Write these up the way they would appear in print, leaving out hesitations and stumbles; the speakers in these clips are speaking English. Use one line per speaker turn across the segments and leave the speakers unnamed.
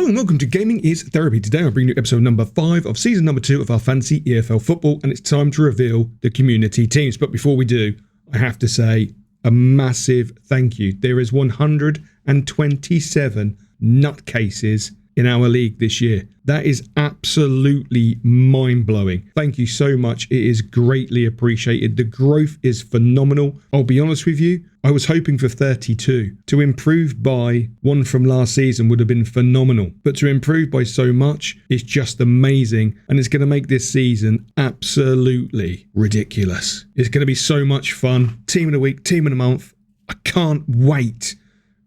Hello and welcome to Gaming is Therapy. Today I'm bringing you episode number 5 of season number 2 of our fantasy EFL football, and it's time to reveal the community teams. But before we do, I have to say a massive thank you. There is 127 nutcases in our league this year. That is absolutely mind-blowing. Thank you so much. It is greatly appreciated. The growth is phenomenal. I'll be honest with you, I was hoping for 32. To improve by one from last season would have been phenomenal. But to improve by so much is just amazing. And it's going to make this season absolutely ridiculous. It's going to be so much fun. Team of the week, team of the month. I can't wait.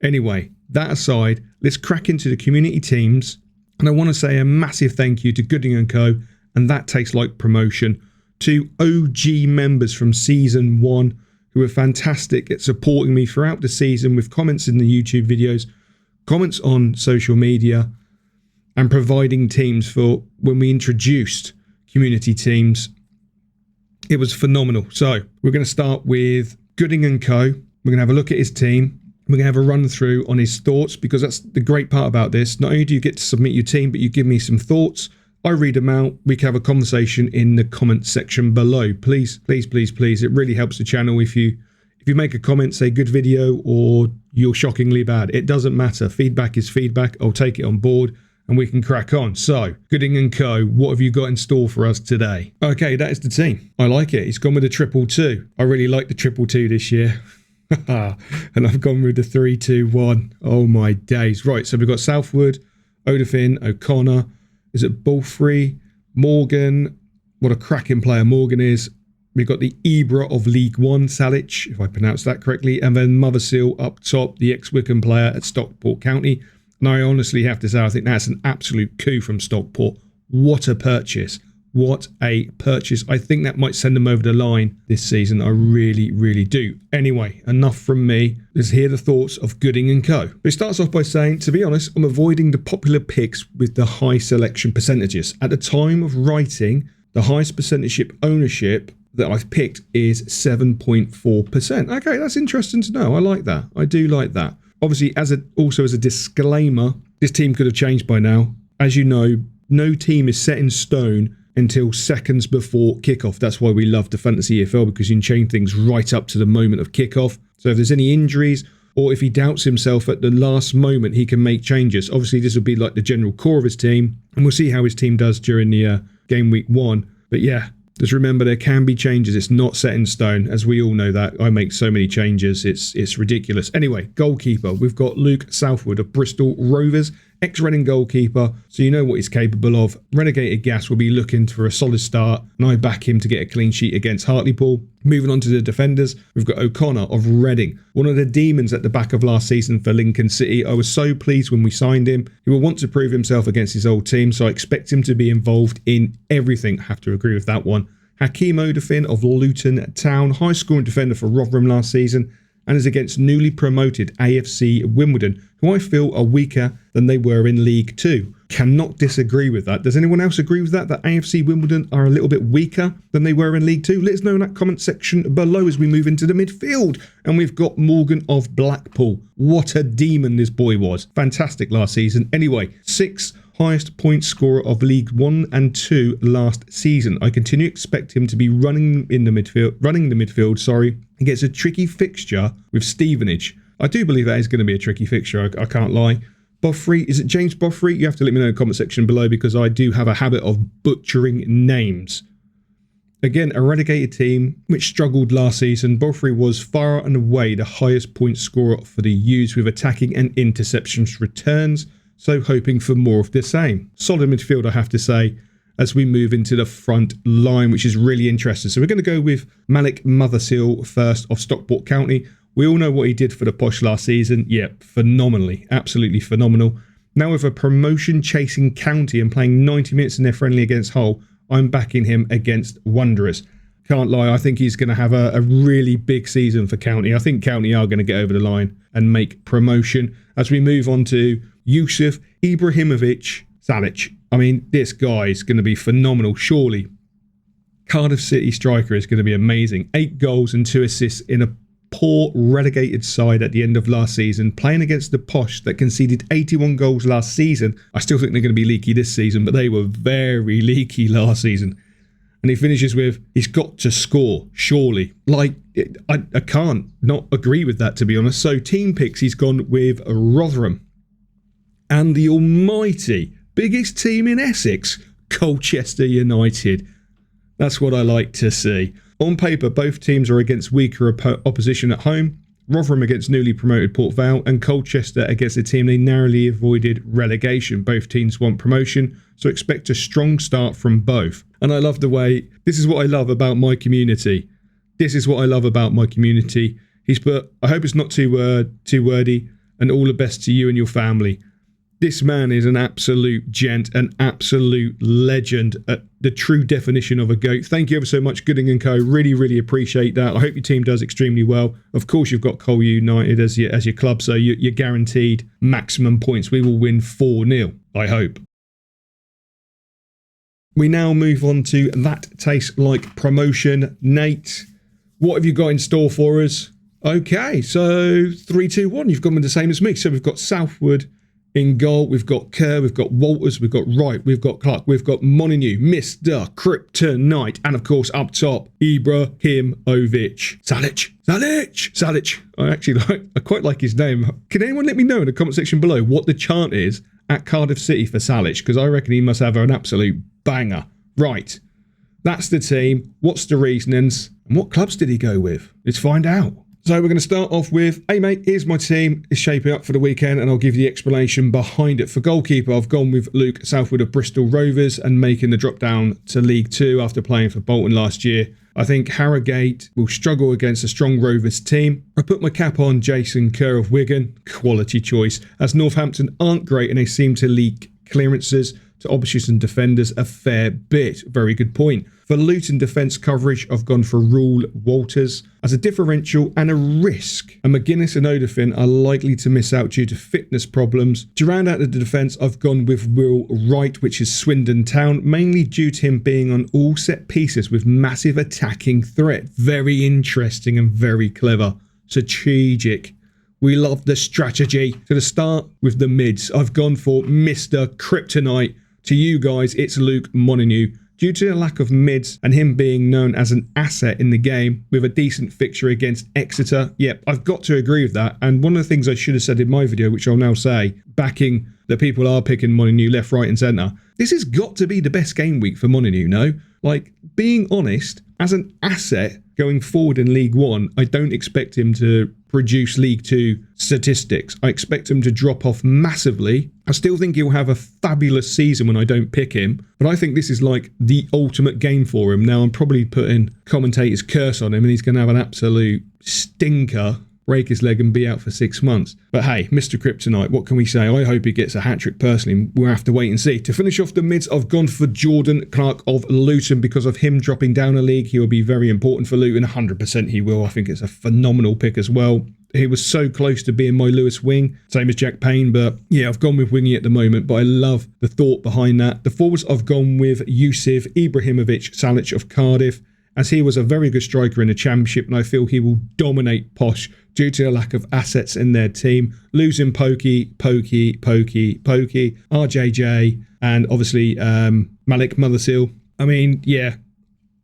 Anyway, that aside, let's crack into the community teams. And I want to say a massive thank you to Gooding & Co. and That Tastes Like Promotion, to OG members from season 1 who are fantastic at supporting me throughout the season with comments in the YouTube videos, comments on social media, and providing teams for when we introduced community teams. It was phenomenal. So we're going to start with Gooding & Co. We're going to have a look at his team. We're going to have a run through on his thoughts, because that's the great part about this. Not only do you get to submit your team, but you give me some thoughts. I read them out. We can have a conversation in the comment section below. Please, please, please, please. It really helps the channel if you make a comment, say good video or you're shockingly bad. It doesn't matter. Feedback is feedback. I'll take it on board and we can crack on. So, Gooding & Co., what have you got in store for us today? Okay, that is the team. I like it. He's gone with a 2-2. I really like the 2-2 this year. And I've gone with the 3-2-1. Oh my days. Right, so we've got Southwood, Odafin, O'Connor. Is it Bulfrey, Morgan? What a cracking player Morgan is. We've got the Ibra of League One, Salic, if I pronounce that correctly. And then Mothersill up top, the ex-Wickham player at Stockport County. And I honestly have to say, I think that's an absolute coup from Stockport. What a purchase. What a purchase. I think that might send them over the line this season. I really, really do. Anyway, enough from me. Let's hear the thoughts of Gooding & Co. It starts off by saying, to be honest, I'm avoiding the popular picks with the high selection percentages. At the time of writing, the highest percentage ownership that I've picked is 7.4%. Okay, that's interesting to know. I like that. I do like that. Obviously, also as a disclaimer, this team could have changed by now. As you know, no team is set in stone until seconds before kickoff. That's why we love the Fantasy EFL, because you can change things right up to the moment of kickoff. So if there's any injuries, or if he doubts himself at the last moment, he can make changes. Obviously, this would be like the general core of his team, and we'll see how his team does during the game week 1. But yeah, just remember there can be changes. It's not set in stone, as we all know that. I make so many changes. It's ridiculous. Anyway, goalkeeper. We've got Luke Southwood of Bristol Rovers, ex-Reading goalkeeper, so you know what he's capable of. Relegated Gas will be looking for a solid start, and I back him to get a clean sheet against Hartlepool. Moving on to the defenders, we've got O'Connor of Reading, one of the demons at the back of last season for Lincoln City. I was so pleased when we signed him. He will want to prove himself against his old team, so I expect him to be involved in everything. I have to agree with that one. Hakeem Odafin of Luton Town, high scoring defender for Rotherham last season, and is against newly promoted AFC Wimbledon, who I feel are weaker than they were in League 2. Cannot disagree with that. Does anyone else agree with that AFC Wimbledon are a little bit weaker than they were in League 2? Let us know in that comment section below as we move into the midfield. And we've got Morgan of Blackpool. What a demon this boy was. Fantastic last season. Anyway, 6th highest point scorer of League 1 and 2 last season. I continue to expect him to be running the midfield. He gets a tricky fixture with Stevenage. I do believe that is going to be a tricky fixture. I can't lie. Boffrey, is it James Boffrey? You have to let me know in the comment section below, because I do have a habit of butchering names. Again, a relegated team which struggled last season. Boffrey was far and away the highest point scorer for the U's with attacking and interceptions returns. So hoping for more of the same. Solid midfield, I have to say, as we move into the front line, which is really interesting. So we're going to go with Malik Mothersill first of Stockport County. We all know what he did for the Posh last season. Yeah, phenomenally. Absolutely phenomenal. Now with a promotion-chasing county and playing 90 minutes in their friendly against Hull, I'm backing him against Wanderers. Can't lie, I think he's going to have a really big season for County. I think County are going to get over the line and make promotion. As we move on to Yusuf Ibrahimovic Salic. I mean, this guy is going to be phenomenal, surely. Cardiff City striker is going to be amazing. 8 goals and 2 assists in a poor relegated side at the end of last season, playing against the Posh that conceded 81 goals last season. I still think they're going to be leaky this season, but they were very leaky last season. And he finishes with, he's got to score, surely. Like, I can't not agree with that, to be honest. So team picks, he's gone with Rotherham. And the almighty biggest team in Essex, Colchester United. That's what I like to see. On paper, both teams are against weaker opposition at home. Rotherham against newly promoted Port Vale, and Colchester against a team they narrowly avoided relegation. Both teams want promotion, so expect a strong start from both. And I love the way, this is what I love about my community. This is what I love about my community. He's put, I hope it's not too wordy, and all the best to you and your family. This man is an absolute gent, an absolute legend, the true definition of a GOAT. Thank you ever so much, Gooding & Co. Really, really appreciate that. I hope your team does extremely well. Of course, you've got Col United as your club, so you're guaranteed maximum points. We will win 4-0, I hope. We now move on to That Tastes Like Promotion. Nate, what have you got in store for us? Okay, so 3-2-1. You've gone with the same as me. So we've got Southwood in goal, we've got Kerr, we've got Walters, we've got Wright, we've got Clark, we've got Molineux, Mr. Kryptonite, and of course up top, Ibrahimovic. Salic. I quite like his name. Can anyone let me know in the comment section below what the chant is at Cardiff City for Salic? Because I reckon he must have an absolute banger. Right, that's the team. What's the reasonings? And what clubs did he go with? Let's find out. So we're going to start off with, hey mate, here's my team. It's shaping up for the weekend and I'll give you the explanation behind it. For goalkeeper, I've gone with Luke Southwood of Bristol Rovers and making the drop down to League 2 after playing for Bolton last year. I think Harrogate will struggle against a strong Rovers team. I put my cap on Jason Kerr of Wigan, quality choice, as Northampton aren't great and they seem to leak clearances to opposition defenders a fair bit. Very good point. For Luton defence coverage, I've gone for Rule Walters as a differential and a risk. And McGuinness and Odafin are likely to miss out due to fitness problems. To round out the defence, I've gone with Will Wright, which is Swindon Town, mainly due to him being on all set pieces with massive attacking threat. Very interesting and very clever. Strategic. We love the strategy. So to start with the mids, I've gone for Mr. Kryptonite. To you guys, it's Luke Molineux. Due to the lack of mids and him being known as an asset in the game with a decent fixture against Exeter, yep, I've got to agree with that. And one of the things I should have said in my video, which I'll now say, backing that people are picking Molineux left, right and centre, this has got to be the best game week for Molineux, no? Like, being honest, as an asset going forward in League 1, I don't expect him to produce League 2 statistics. I expect him to drop off massively. I still think he'll have a fabulous season when I don't pick him, but I think this is like the ultimate game for him. Now, I'm probably putting commentator's curse on him and he's going to have an absolute stinker, break his leg and be out for 6 months. But hey, Mr. Kryptonite, what can we say? I hope he gets a hat-trick personally. We'll have to wait and see. To finish off the mids, I've gone for Jordan Clark of Luton. Because of him dropping down a league, he will be very important for Luton. 100% he will. I think it's a phenomenal pick as well. He was so close to being my Lewis wing, same as Jack Payne, but yeah, I've gone with Wingy at the moment, but I love the thought behind that. The forwards, I've gone with Yusuf Ibrahimovic Salic of Cardiff, as he was a very good striker in the Championship, and I feel he will dominate Posh due to the lack of assets in their team. Losing Pokey, RJJ, and obviously Malik Mothersill. I mean, yeah,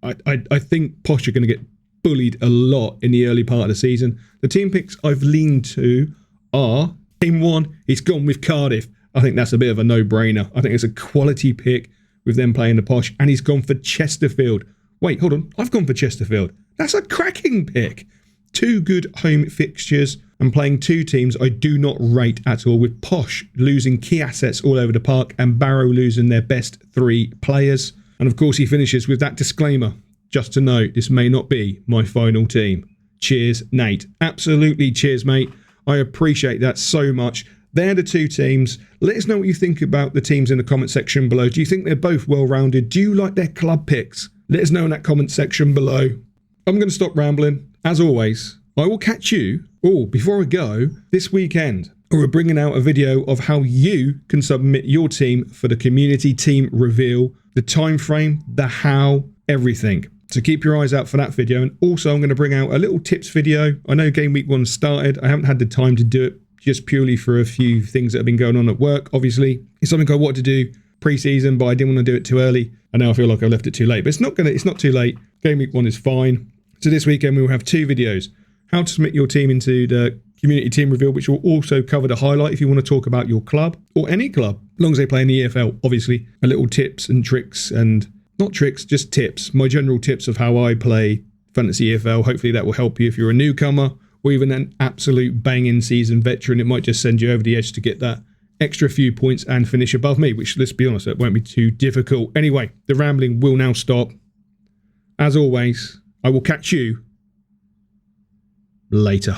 I think Posh are going to get bullied a lot in the early part of the season. The team picks I've leaned to are, team 1, he's gone with Cardiff. I think that's a bit of a no-brainer. I think it's a quality pick with them playing the Posh, and he's gone for Chesterfield. Wait, hold on. I've gone for Chesterfield. That's a cracking pick. 2 good home fixtures and playing 2 teams I do not rate at all, with Posh losing key assets all over the park and Barrow losing their best 3 players. And of course he finishes with that disclaimer. Just to note, this may not be my final team. Cheers, Nate. Absolutely cheers, mate. I appreciate that so much. They're the 2 teams. Let us know what you think about the teams in the comment section below. Do you think they're both well-rounded? Do you like their club picks? Let us know in that comment section below. I'm going to stop rambling. As always, I will catch you, before I go, this weekend. We're bringing out a video of how you can submit your team for the community team reveal, the time frame, the how, everything. So keep your eyes out for that video. And also I'm going to bring out a little tips video. I know game week 1 started. I haven't had the time to do it just purely for a few things that have been going on at work. Obviously, it's something I wanted to do pre-season, but I didn't want to do it too early. And now I feel like I left it too late. But it's not too late. Game week 1 is fine. So this weekend we will have 2 videos. How to submit your team into the community team reveal, which will also cover the highlight if you want to talk about your club or any club, as long as they play in the EFL, obviously. A little tips and tricks, and not tricks, just tips. My general tips of how I play fantasy EFL. Hopefully that will help you if you're a newcomer or even an absolute banging seasoned veteran. It might just send you over the edge to get that extra few points and finish above me, which, let's be honest, that won't be too difficult. Anyway, the rambling will now stop. As always, I will catch you later.